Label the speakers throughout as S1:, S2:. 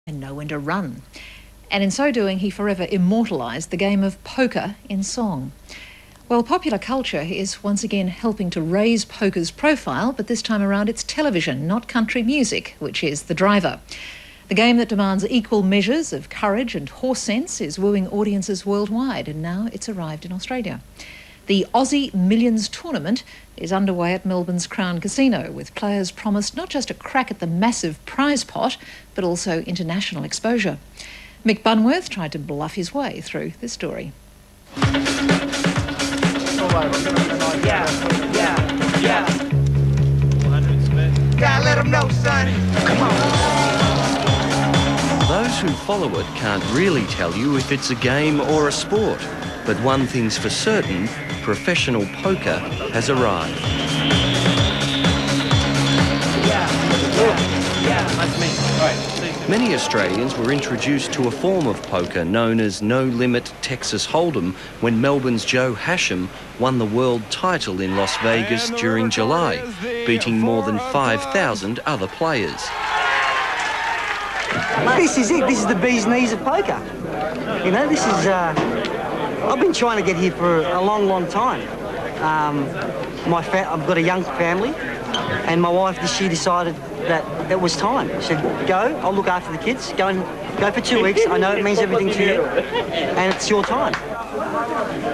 S1: and know when to run. And in so doing, he forever immortalised the game of poker in song. Well, popular culture is once again helping to raise poker's profile, but this time around it's television, not country music, which is the driver. The game that demands equal measures of courage and horse sense is wooing audiences worldwide, and now it's arrived in Australia. The Aussie Millions tournament is underway at Melbourne's Crown Casino, with players promised not just a crack at the massive prize pot, but also international exposure. Mick Bunworth tried to bluff his way through this story.
S2: Yeah. Gotta let them know, son. Come on.
S3: Those who follow it can't really tell you if it's a game or a sport. But one thing's for certain, professional poker has arrived.
S2: That's me. All right.
S3: Many Australians were introduced to a form of poker known as No Limit Texas Hold'em when Melbourne's Joe Hasham won the world title in Las Vegas during July, beating more than 5,000 other players.
S4: This is it. This is the bee's knees of poker. You know, this is... I've been trying to get here for a long, long time. I've got a young family, and my wife this year decided that it was time. She said, go, I'll look after the kids, go for 2 weeks. I know it means everything to you, and it's your time.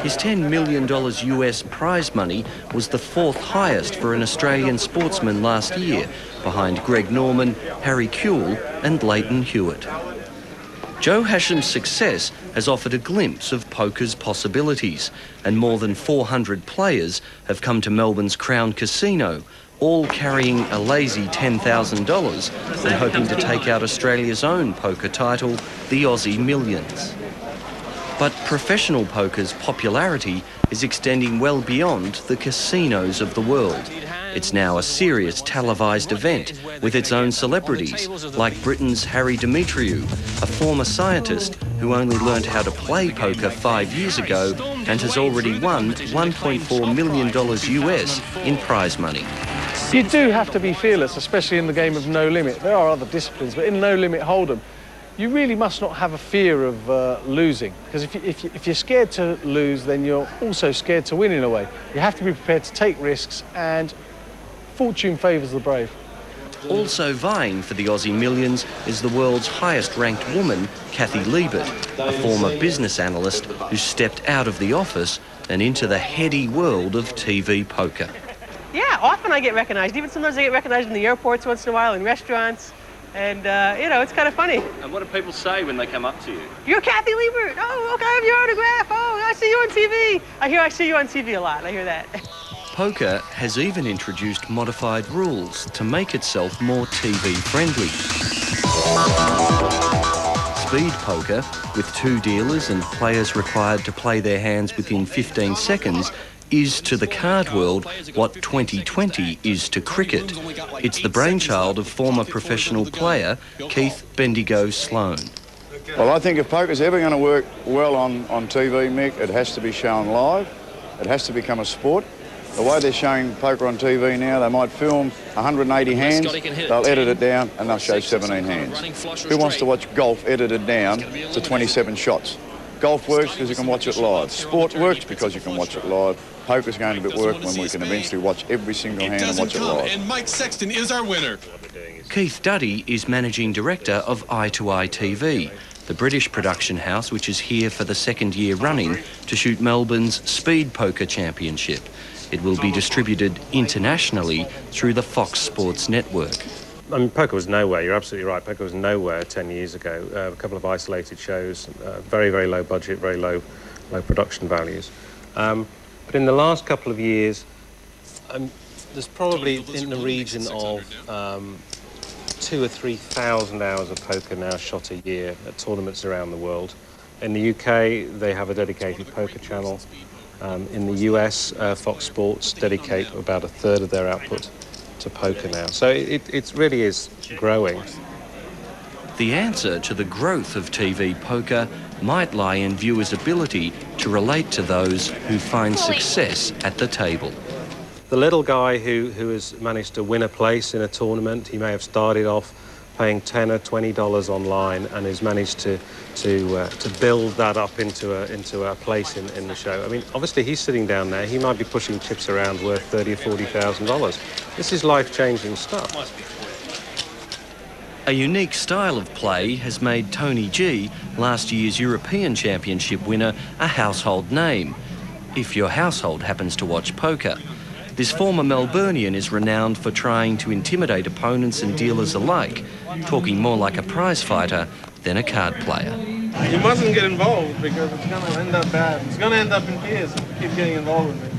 S3: His $10 million US prize money was the fourth highest for an Australian sportsman last year, behind Greg Norman, Harry Kewell and Leighton Hewitt. Joe Hasham's success has offered a glimpse of poker's possibilities, and more than 400 players have come to Melbourne's Crown Casino, all carrying a lazy $10,000 and hoping to take out Australia's own poker title, the Aussie Millions. But professional poker's popularity is extending well beyond the casinos of the world. It's now a serious televised event with its own celebrities, like Britain's Harry Demetriou, a former scientist who only learned how to play poker 5 years ago and has already won $1.4 million US in prize money.
S5: You do have to be fearless, especially in the game of No Limit. There are other disciplines, but in No Limit Hold'em, you really must not have a fear of losing, because if you're scared to lose, then you're also scared to win in a way. You have to be prepared to take risks, and fortune favours the brave.
S3: Also vying for the Aussie Millions is the world's highest-ranked woman, Kathy Liebert, a former business analyst who stepped out of the office and into the heady world of TV poker.
S6: Yeah, often I get recognised. Even sometimes I get recognised in the airports once in a while, in restaurants. And, you know, it's kind of funny.
S7: And what do people say when they come up to you?
S6: You're Kathy Liebert. Oh, okay, I have your autograph. Oh, I see you on TV. I see you on TV a lot. I hear that.
S3: Poker has even introduced modified rules to make itself more TV-friendly. Speed poker, with 2 dealers and players required to play their hands within 15 seconds, is to the card world what 2020 is to cricket. It's the brainchild of former professional player Keith Bendigo Sloan.
S8: Well, I think if poker's ever going to work well on TV, Mick, it has to be shown live. It has to become a sport. The way they're showing poker on TV now, they might film 180 hands, they'll edit it down and they'll show 17 hands. Who wants to watch golf edited down to 27 shots? Golf works because you can watch it live. Sport works because you can watch it live. Poker's going to work when we can eventually watch every single hand and watch it live.
S9: And Mike Sexton is our winner.
S3: Keith Duddy is managing director of Eye2Eye TV, the British production house which is here for the 2nd year running to shoot Melbourne's Speed Poker Championship. It will be distributed internationally through the Fox Sports network.
S10: I mean, poker was nowhere. You're absolutely right. Poker was nowhere 10 years ago. A couple of isolated shows, very, very low budget, very low production values. But in the last couple of years, there's probably in the region of 2,000 or 3,000 hours of poker now shot a year at tournaments around the world. In the UK, they have a dedicated poker channel. In the US, Fox Sports dedicate about 1/3 of their output to poker now. So it really is growing.
S3: The answer to the growth of TV poker might lie in viewers' ability to relate to those who find success at the table.
S10: The little guy who has managed to win a place in a tournament, he may have started off paying $10 or $20 online and has managed to build that up into a place in the show. I mean, obviously he's sitting down there. He might be pushing chips around worth $30,000 or $40,000. This is life-changing stuff.
S3: A unique style of play has made Tony G, last year's European Championship winner, a household name, if your household happens to watch poker. This former Melburnian is renowned for trying to intimidate opponents and dealers alike, talking more like a prize fighter than a card player.
S5: You mustn't get involved because it's going to end up bad. It's going to end up in tears if you keep getting involved with me.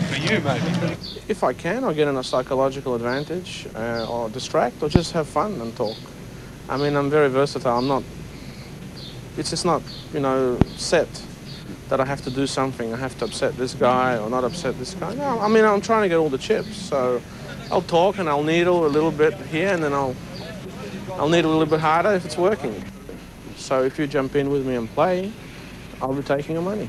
S5: For you, maybe. If I can, I'll get in a psychological advantage or distract or just have fun and talk. I mean, I'm very versatile. I'm not... It's just not, you know, set that I have to do something. I have to upset this guy or not upset this guy. No, I mean, I'm trying to get all the chips. So I'll talk and I'll needle a little bit here and then I'll needle a little bit harder if it's working. So if you jump in with me and play, I'll be taking your money.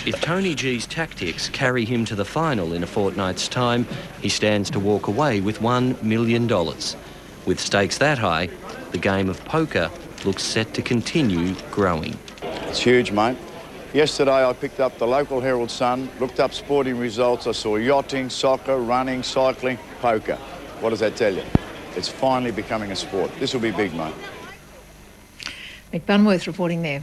S3: If Tony G's tactics carry him to the final in a fortnight's time, he stands to walk away with $1 million. With stakes that high, the game of poker looks set to continue growing.
S8: It's huge, mate. Yesterday I picked up the local Herald Sun, looked up sporting results. I saw yachting, soccer, running, cycling, poker. What does that tell you? It's finally becoming a sport. This will be big, mate.
S1: Mick Bunworth reporting there.